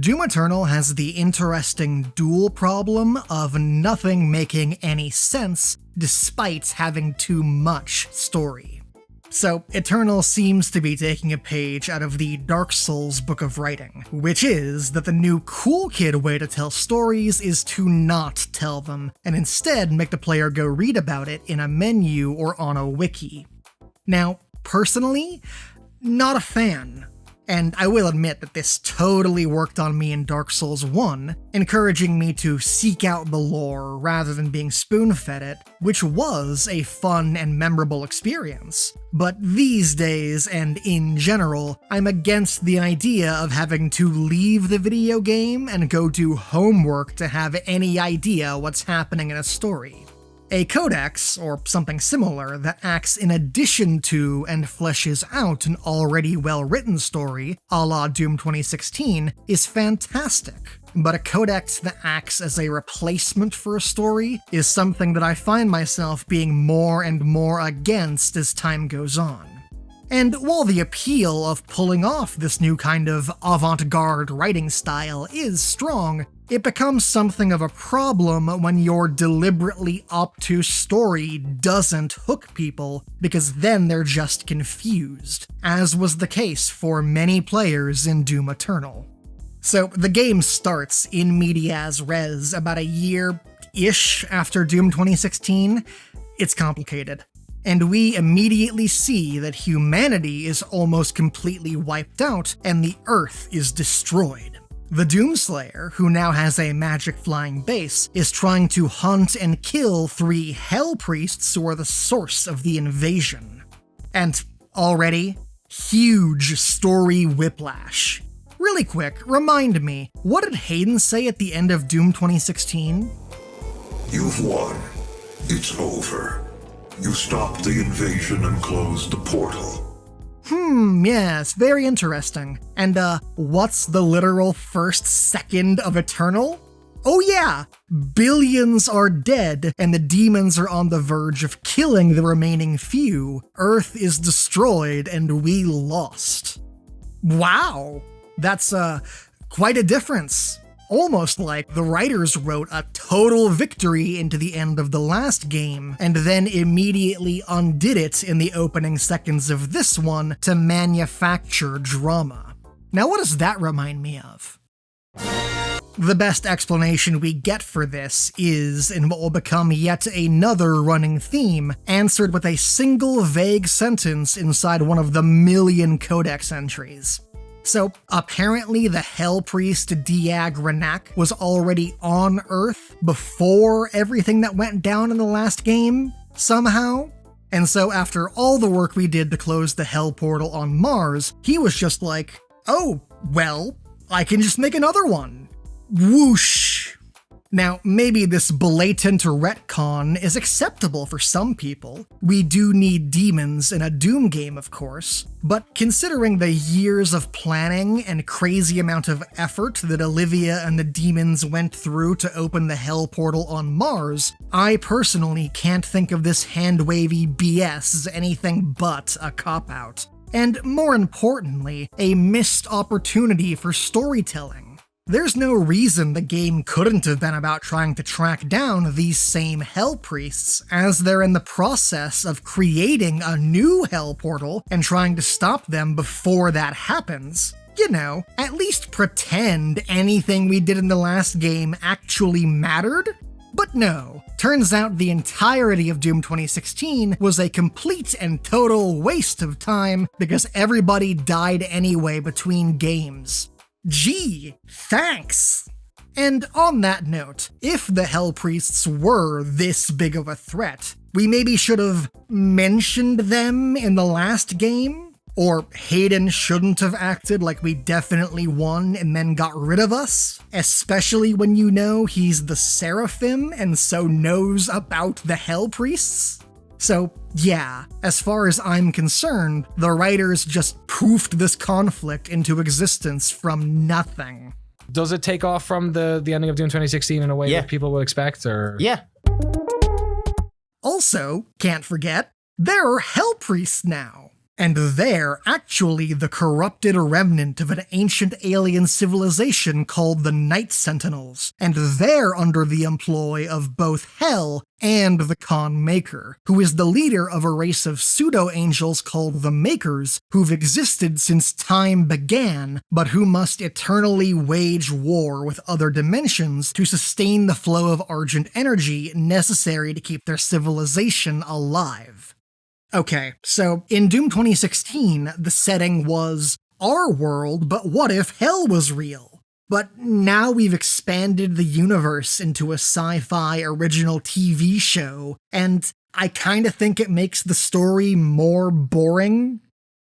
Doom Eternal has the interesting dual problem of nothing making any sense despite having too much story. So, Eternal seems to be taking a page out of the Dark Souls book of writing, which is that the new cool kid way to tell stories is to not tell them, and instead make the player go read about it in a menu or on a wiki. Now, personally, not a fan. And I will admit that this totally worked on me in Dark Souls 1, encouraging me to seek out the lore rather than being spoon-fed it, which was a fun and memorable experience. But these days, and in general, I'm against the idea of having to leave the video game and go do homework to have any idea what's happening in a story. A codex, or something similar, that acts in addition to and fleshes out an already well-written story, a la Doom 2016, is fantastic. But a codex that acts as a replacement for a story is something that I find myself being more and more against as time goes on. And while the appeal of pulling off this new kind of avant-garde writing style is strong, it becomes something of a problem when your deliberately obtuse story doesn't hook people, because then they're just confused, as was the case for many players in Doom Eternal. So the game starts in medias res about a year-ish after Doom 2016. It's complicated. And we immediately see that humanity is almost completely wiped out and the Earth is destroyed. The Doomslayer, who now has a magic flying base, is trying to hunt and kill 3 Hell Priests who are the source of the invasion. And already, huge story whiplash. Really quick, remind me, what did Hayden say at the end of Doom 2016? You've won. It's over. You stopped the invasion and closed the portal. Yes, very interesting. And, what's the literal first second of Eternal? Oh yeah! Billions are dead, and the demons are on the verge of killing the remaining few. Earth is destroyed, and we lost. Wow! That's, quite a difference. Almost like the writers wrote a total victory into the end of the last game, and then immediately undid it in the opening seconds of this one to manufacture drama. Now what does that remind me of? The best explanation we get for this is in what will become yet another running theme, answered with a single vague sentence inside one of the million codex entries. So, apparently the Hell Priest Diag Renak was already on Earth before everything that went down in the last game, somehow. And so after all the work we did to close the Hell Portal on Mars, he was just like, oh, well, I can just make another one. Whoosh. Now, maybe this blatant retcon is acceptable for some people. We do need demons in a Doom game, of course, but considering the years of planning and crazy amount of effort that Olivia and the demons went through to open the Hell Portal on Mars, I personally can't think of this hand-wavy BS as anything but a cop-out. And more importantly, a missed opportunity for storytelling. There's no reason the game couldn't have been about trying to track down these same Hell Priests, as they're in the process of creating a new Hell Portal and trying to stop them before that happens. You know, at least pretend anything we did in the last game actually mattered. But no, turns out the entirety of Doom 2016 was a complete and total waste of time because everybody died anyway between games. Gee, thanks! And on that note, if the Hell Priests were this big of a threat, we maybe should have mentioned them in the last game? Or Hayden shouldn't have acted like we definitely won and then got rid of us? Especially when you know he's the Seraphim and so knows about the Hell Priests? So yeah, as far as I'm concerned, the writers just poofed this conflict into existence from nothing. Does it take off from the ending of Doom 2016 in a way that people would expect, or? Yeah. Also, can't forget, there are Hell Priests now. And they're actually the corrupted remnant of an ancient alien civilization called the Night Sentinels, and they're under the employ of both Hell and the Khan Maker, who is the leader of a race of pseudo-angels called the Makers, who've existed since time began, but who must eternally wage war with other dimensions to sustain the flow of Argent energy necessary to keep their civilization alive. Okay, so in Doom 2016, the setting was our world, but what if Hell was real? But now we've expanded the universe into a sci-fi original TV show, and I kinda think it makes the story more boring.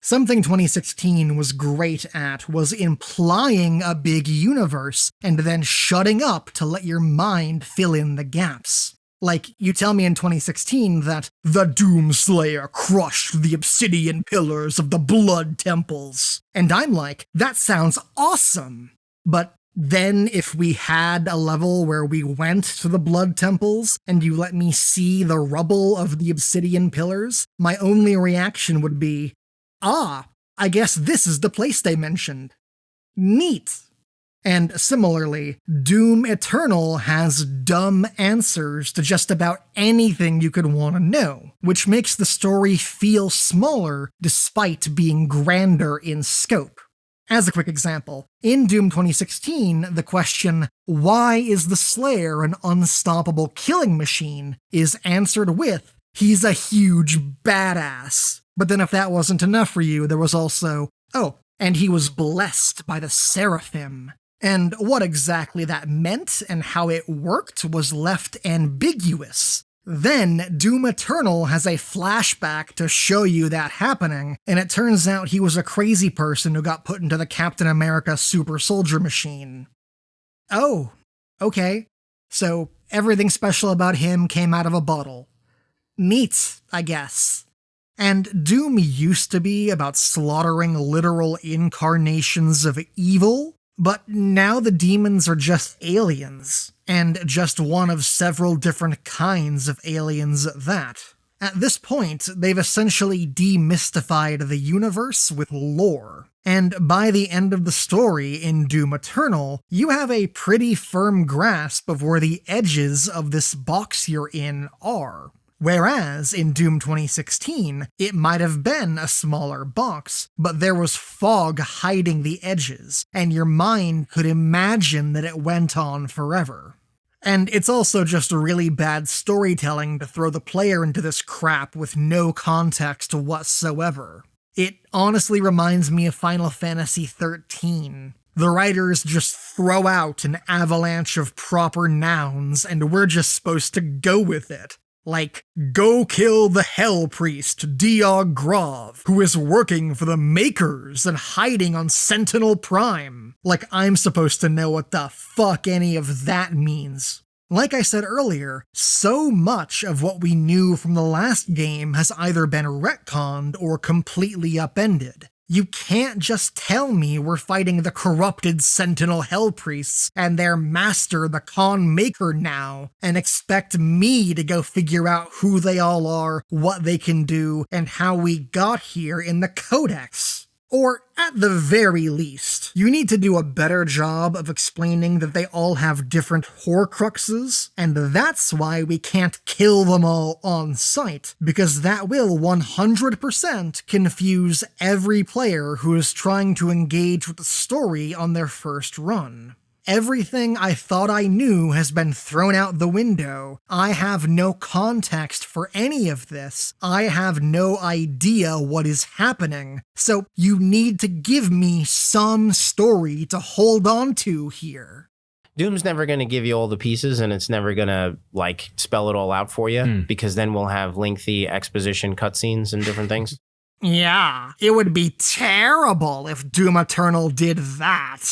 Something 2016 was great at was implying a big universe and then shutting up to let your mind fill in the gaps. Like, you tell me in 2016 that the Doomslayer crushed the obsidian pillars of the Blood Temples. And I'm like, that sounds awesome. But then if we had a level where we went to the Blood Temples and you let me see the rubble of the obsidian pillars, my only reaction would be, I guess this is the place they mentioned. Neat. And similarly, Doom Eternal has dumb answers to just about anything you could want to know, which makes the story feel smaller despite being grander in scope. As a quick example, in Doom 2016, the question, why is the Slayer an unstoppable killing machine, is answered with, he's a huge badass. But then if that wasn't enough for you, there was also, and he was blessed by the Seraphim. And what exactly that meant and how it worked was left ambiguous. Then, Doom Eternal has a flashback to show you that happening, and it turns out he was a crazy person who got put into the Captain America super soldier machine. Oh, okay. So, everything special about him came out of a bottle. Neat, I guess. And Doom used to be about slaughtering literal incarnations of evil, but now the demons are just aliens, and just one of several different kinds of aliens at that. At this point, they've essentially demystified the universe with lore, and by the end of the story in Doom Eternal, you have a pretty firm grasp of where the edges of this box you're in are. Whereas, in Doom 2016, it might have been a smaller box, but there was fog hiding the edges, and your mind could imagine that it went on forever. And it's also just really bad storytelling to throw the player into this crap with no context whatsoever. It honestly reminds me of Final Fantasy XIII. The writers just throw out an avalanche of proper nouns, and we're just supposed to go with it. Like, go kill the Hell Priest, Diog Grov, who is working for the Makers and hiding on Sentinel Prime. Like I'm supposed to know what the fuck any of that means. Like I said earlier, so much of what we knew from the last game has either been retconned or completely upended. You can't just tell me we're fighting the corrupted Sentinel Hell Priests and their master, the Khan Maker, now, and expect me to go figure out who they all are, what they can do, and how we got here in the Codex. Or, at the very least, you need to do a better job of explaining that they all have different Horcruxes, and that's why we can't kill them all on sight, because that will 100% confuse every player who is trying to engage with the story on their first run. Everything I thought I knew has been thrown out the window. I have no context for any of this. I have no idea what is happening. So you need to give me some story to hold on to here. Doom's never going to give you all the pieces, and it's never going to, spell it all out for you, because then we'll have lengthy exposition cutscenes and different things. Yeah, it would be terrible if Doom Eternal did that.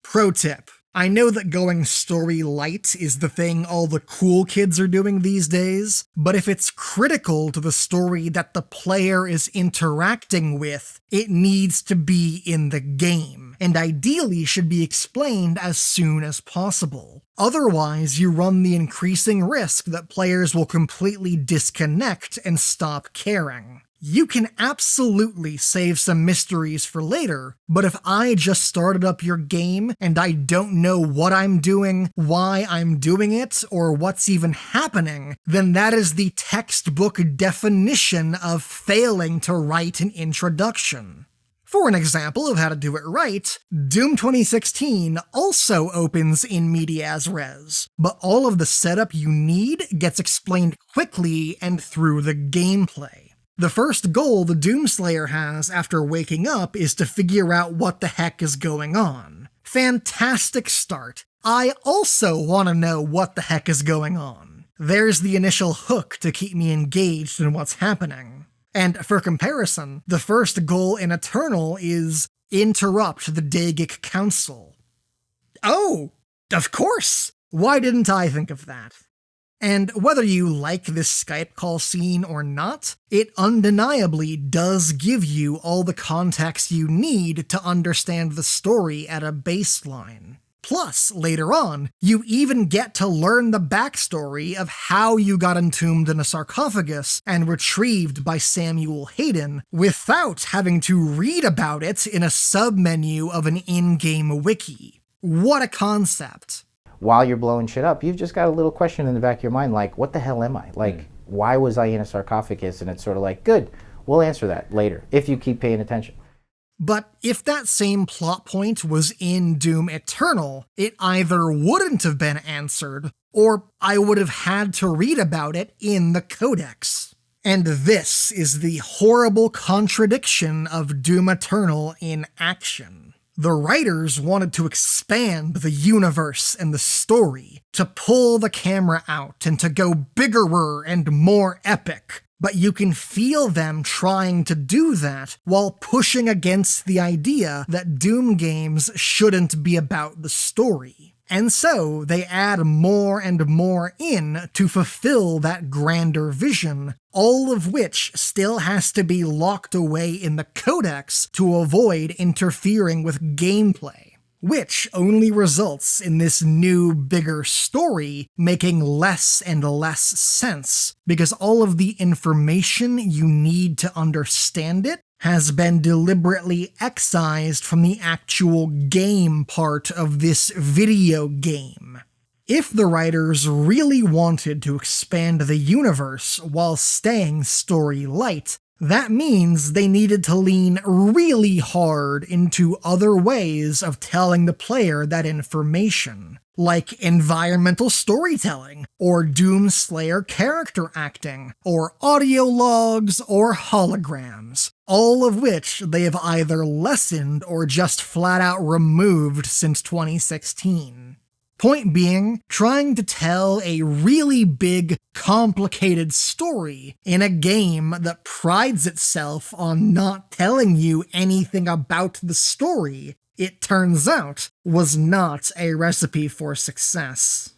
Pro tip. I know that going story light is the thing all the cool kids are doing these days, but if it's critical to the story that the player is interacting with, it needs to be in the game, and ideally should be explained as soon as possible. Otherwise, you run the increasing risk that players will completely disconnect and stop caring. You can absolutely save some mysteries for later, but if I just started up your game and I don't know what I'm doing, why I'm doing it, or what's even happening, then that is the textbook definition of failing to write an introduction. For an example of how to do it right, Doom 2016 also opens in medias res, but all of the setup you need gets explained quickly and through the gameplay. The first goal the Doomslayer has after waking up is to figure out what the heck is going on. Fantastic start. I also want to know what the heck is going on. There's the initial hook to keep me engaged in what's happening. And for comparison, the first goal in Eternal is interrupt the Dagic Council. Oh, of course! Why didn't I think of that? And whether you like this Skype call scene or not, it undeniably does give you all the context you need to understand the story at a baseline. Plus, later on, you even get to learn the backstory of how you got entombed in a sarcophagus and retrieved by Samuel Hayden without having to read about it in a submenu of an in-game wiki. What a concept. While you're blowing shit up, you've just got a little question in the back of your mind, like, what the hell am I? Like, why was I in a sarcophagus? And it's sort of like, good, we'll answer that later, if you keep paying attention. But if that same plot point was in Doom Eternal, it either wouldn't have been answered, or I would have had to read about it in the Codex. And this is the horrible contradiction of Doom Eternal in action. The writers wanted to expand the universe and the story, to pull the camera out and to go biggerer and more epic, but you can feel them trying to do that while pushing against the idea that Doom games shouldn't be about the story. And so they add more and more in to fulfill that grander vision, all of which still has to be locked away in the Codex to avoid interfering with gameplay, which only results in this new, bigger story making less and less sense, because all of the information you need to understand it has been deliberately excised from the actual game part of this video game. If the writers really wanted to expand the universe while staying story light, that means they needed to lean really hard into other ways of telling the player that information, like environmental storytelling, or Doomslayer character acting, or audio logs, or holograms, all of which they have either lessened or just flat out removed since 2016. Point being, trying to tell a really big, complicated story in a game that prides itself on not telling you anything about the story, it turns out, was not a recipe for success.